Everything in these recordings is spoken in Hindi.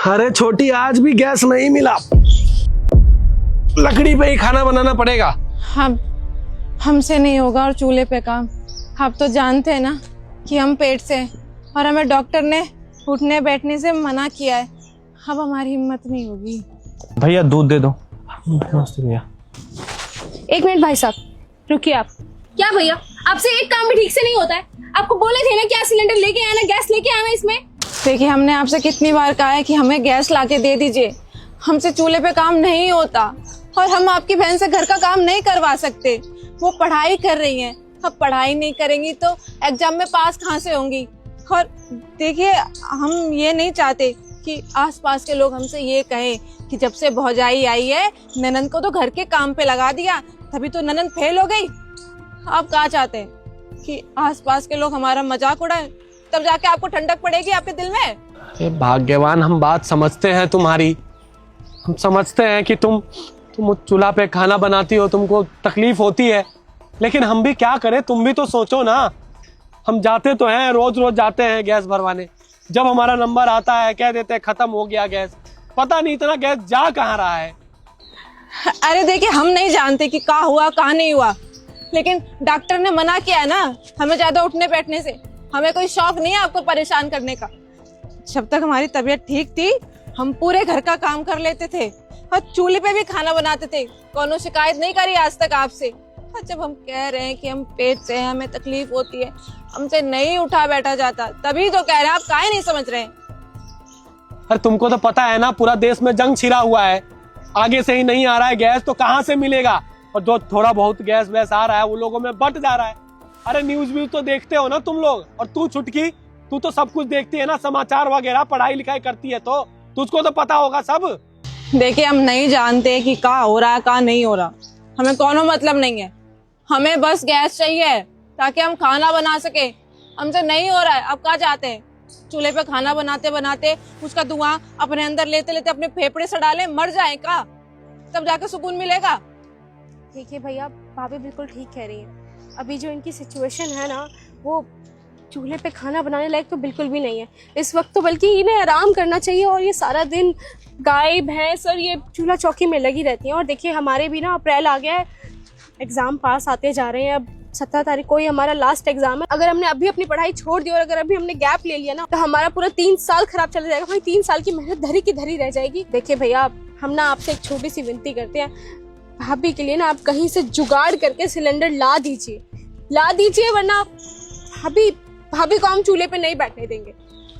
अरे छोटी, आज भी गैस नहीं मिला, लकड़ी पे ही खाना बनाना पड़ेगा। हमसे नहीं होगा और चूल्हे पे काम। आप तो जानते हैं ना कि हम पेट से हैं और हमें डॉक्टर ने उठने बैठने से मना किया है। अब हमारी हिम्मत नहीं होगी। भैया दूध दे दो। नमस्ते भैया। एक मिनट भाई साहब, रुकिए आप। क्या भैया, आपसे एक काम भी ठीक से नहीं होता है? आपको बोले थे ना क्या सिलेंडर लेके आना, गैस लेके आना इसमें। देखिए, हमने आपसे कितनी बार कहा है कि हमें गैस लाके दे दीजिए। हमसे चूल्हे पे काम नहीं होता और हम आपकी बहन से घर का काम नहीं करवा सकते। वो पढ़ाई कर रही हैं, अब पढ़ाई नहीं करेंगी तो एग्जाम में पास कहाँ से होंगी। और देखिए, हम ये नहीं चाहते कि आसपास के लोग हमसे ये कहें कि जब से भौजाई आई है ननंद को तो घर के काम पे लगा दिया, तभी तो ननंद फेल हो गई। आप क्या चाहते हैं कि आसपास के लोग हमारा मजाक उड़ाएं, तब जाके आपको ठंडक पड़ेगी आपके दिल में। अरे भाग्यवान, हम बात समझते हैं तुम्हारी। हम समझते हैं कि तुम चूल्हा पे खाना बनाती हो, तुमको तकलीफ होती है, लेकिन हम भी क्या करें, तुम भी तो सोचो ना। हम जाते तो हैं, रोज रोज जाते हैं गैस भरवाने। जब हमारा नंबर आता है कह देते हैं खत्म हो गया गैस। पता नहीं इतना गैस जा कहाँ रहा है। अरे देखिए, हम नहीं जानते कि क्या हुआ क्या नहीं हुआ, लेकिन डॉक्टर ने मना किया है ना हमें ज्यादा उठने बैठने से। हमें कोई शौक नहीं है आपको परेशान करने का। जब तक हमारी तबीयत ठीक थी हम पूरे घर का काम कर लेते थे और चूल्हे पे भी खाना बनाते थे। कोनो शिकायत नहीं करी आज तक आपसे। और जब हम कह रहे हैं कि हम पेट से हैं, हमें तकलीफ होती है, हमसे नहीं उठा बैठा जाता, तभी तो कह रहे हैं। आप काहे नहीं समझ रहे हैं? अरे तुमको तो पता है ना, पूरा देश में जंग छिड़ा हुआ है। आगे से ही नहीं आ रहा है गैस तो कहाँ से मिलेगा। और जो थोड़ा बहुत गैस वैस आ रहा है वो लोगों में बंट जा रहा है। अरे न्यूज व्यूज तो देखते हो ना तुम लोग। और तू छुटकी, तू तो सब कुछ देखती है ना, समाचार वगैरह, पढ़ाई लिखाई करती है तो तुझको तो पता होगा सब। देखिए, हम नहीं जानते कि क्या हो रहा है क्या नहीं हो रहा। हमें कोनो मतलब नहीं है, हमें बस गैस चाहिए ताकि हम खाना बना सके। हमसे नहीं हो रहा है। आप क्या चाहते हैं? चूल्हे पे खाना बनाते बनाते उसका धुआं अपने अंदर लेते लेते अपने फेफड़े से डालें, मर जाए का, तब जाके सुकून मिलेगा। देखिए भैया, भाभी बिल्कुल ठीक कह रही है। अभी जो इनकी सिचुएशन है ना, वो चूल्हे पे खाना बनाने लायक तो बिल्कुल भी नहीं है इस वक्त। तो बल्कि इन्हें आराम करना चाहिए। और ये सारा दिन गाय भैंस और ये चूल्हा चौकी में लगी रहती हैं। और देखिए, हमारे भी ना अप्रैल आ गया है, एग्जाम पास आते जा रहे हैं। अब 17 तारीख को ही हमारा लास्ट एग्जाम है। अगर हमने अभी अपनी पढ़ाई छोड़ दी और अगर अभी हमने गैप ले लिया ना, तो हमारा पूरा 3 साल खराब चला जाएगा। भाई 3 साल की मेहनत धरी की धरी रह जाएगी। देखिए भैया, हम ना आपसे एक छोटी सी विनती करते हैं, भाभी के लिए ना आप कहीं से जुगाड़ करके सिलेंडर ला दीजिए, वरना भाभी को हम चूल्हे पे नहीं बैठने देंगे।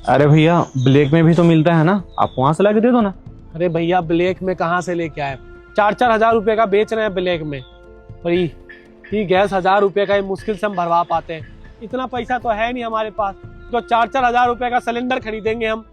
अरे भैया, ब्लैक में भी तो मिलता है ना, आप वहां से लाके दे दो ना। अरे भैया, ब्लैक में कहाँ से लेके आए? 4-4 हजार रुपए का बेच रहे हैं ब्लैक में। और ये गैस 1000 रुपए का मुश्किल से हम भरवा पाते हैं। इतना पैसा तो है नहीं हमारे पास जो 4-4 हजार रुपए का सिलेंडर खरीदेंगे हम।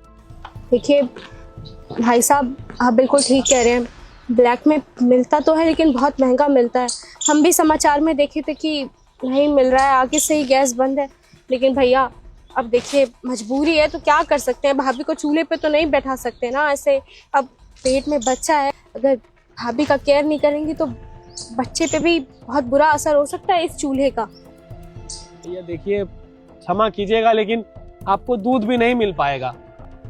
देखिए भाई साहब, आप बिल्कुल ठीक कह रहे हैं। ब्लैक में मिलता तो है लेकिन बहुत महंगा मिलता है। हम भी समाचार में देखे थे कि नहीं मिल रहा है, आगे से ही गैस बंद है। लेकिन भैया अब देखिए, मजबूरी है तो क्या कर सकते हैं। भाभी को चूल्हे पे तो नहीं बैठा सकते ना ऐसे। अब पेट में बच्चा है, अगर भाभी का केयर नहीं करेंगी तो बच्चे पे भी बहुत बुरा असर हो सकता है इस चूल्हे का। भैया देखिए, क्षमा कीजिएगा लेकिन आपको दूध भी नहीं मिल पाएगा।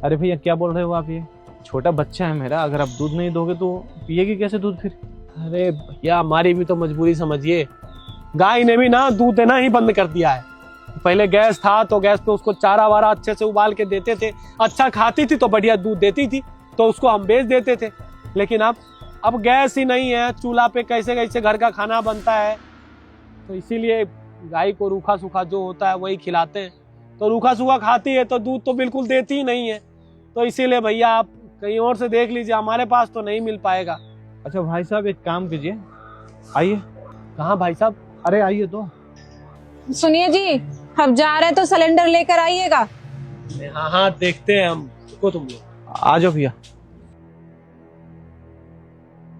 अरे भैया, क्या बोल रहे हो आप? ये छोटा बच्चा है मेरा, अगर आप दूध नहीं दोगे तो पिएगी कैसे दूध फिर? अरे भैया, हमारी भी तो मजबूरी समझिए। गाय ने भी ना दूध देना ही बंद कर दिया है। पहले गैस था तो गैस पे उसको चारा वारा अच्छे से उबाल के देते थे, अच्छा खाती थी तो बढ़िया दूध देती थी, तो उसको हम बेच देते थे। लेकिन अब गैस ही नहीं है, चूल्हा पे कैसे कैसे घर का खाना बनता है। तो इसीलिए गाय को रूखा सूखा जो होता है वही खिलाते हैं। तो रूखा सूखा खाती है तो दूध तो बिल्कुल देती ही नहीं है। तो इसीलिए भैया आप कहीं और से देख लीजिए, हमारे पास तो नहीं मिल पाएगा। अच्छा भाई साहब, एक काम कीजिए, आइए। कहाँ भाई साहब? अरे आइए तो। सुनिए जी, अब जा रहे तो सिलेंडर लेकर आइएगा। हाँ हाँ, देखते हैं हम। रुको तुम लोग, आ जाओ भैया।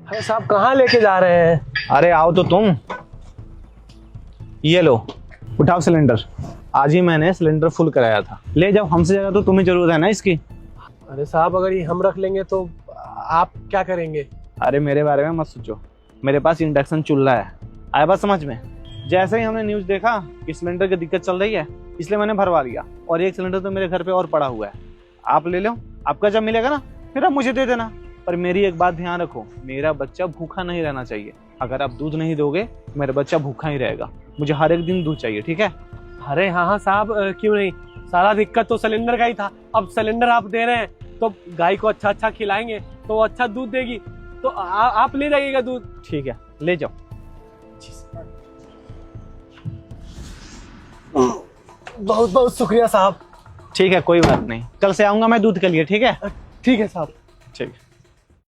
अरे साहब, कहाँ लेके जा रहे हैं? अरे आओ तो तुम। ये लो, उठाओ सिलेंडर। आज ही मैंने सिलेंडर फुल कराया था। ले जाओ, हमसे ज्यादा तो तुम्हें जरूरत है ना इसकी। अरे साहब, अगर ये हम रख लेंगे तो आप क्या करेंगे? अरे मेरे बारे में मत सोचो, मेरे पास इंडक्शन चूल्हा है। आया बात समझ में? जैसे ही हमने न्यूज देखा कि सिलेंडर की दिक्कत चल रही है, इसलिए मैंने भरवा लिया। और एक सिलेंडर तो मेरे घर पे और पड़ा हुआ है, आप ले लो। आपका जब मिलेगा ना फिर आप मुझे दे देना। पर मेरी एक बात ध्यान रखो, मेरा बच्चा भूखा नहीं रहना चाहिए। अगर आप दूध नहीं दोगे तो मेरा बच्चा भूखा ही रहेगा। मुझे हर एक दिन दूध चाहिए, ठीक है? अरे हाँ हाँ साहब, क्यों नहीं। सारा दिक्कत तो सिलेंडर का ही था। अब सिलेंडर आप दे रहे हैं तो गाय को अच्छा अच्छा खिलाएंगे तो वो अच्छा दूध देगी, तो आप ले जाइएगा दूध। ठीक है, ले जाओ। बहुत बहुत शुक्रिया साहब। ठीक है, कोई बात नहीं, कल से आऊंगा मैं दूध के लिए, ठीक है? ठीक है साहब।